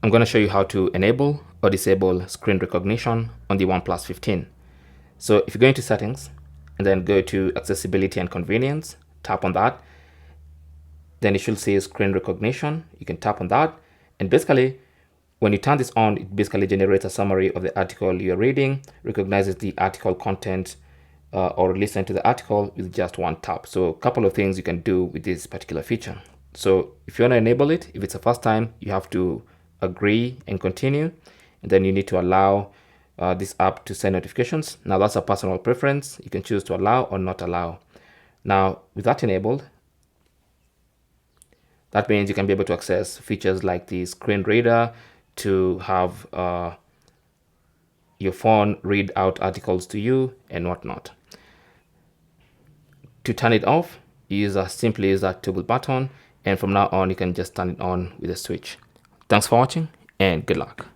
I'm going to show you how to enable or disable screen recognition on the OnePlus 15. So if you go into settings and then go to accessibility and convenience, tap on that. Then it should say screen recognition. You can tap on that. And basically, when you turn this on, it basically generates a summary of the article you're reading, recognizes the article content or listen to the article with just one tap. So a couple of things you can do with this particular feature. So if you want to enable it, if it's the first time, you have to agree and continue. And then you need to allow this app to send notifications. Now that's a personal preference. You can choose to allow or not allow. Now with that enabled, that means you can be able to access features like the screen reader to have your phone read out articles to you and whatnot. To turn it off, you simply use that toggle button, and from now on you can just turn it on with a switch. Thanks for watching and good luck.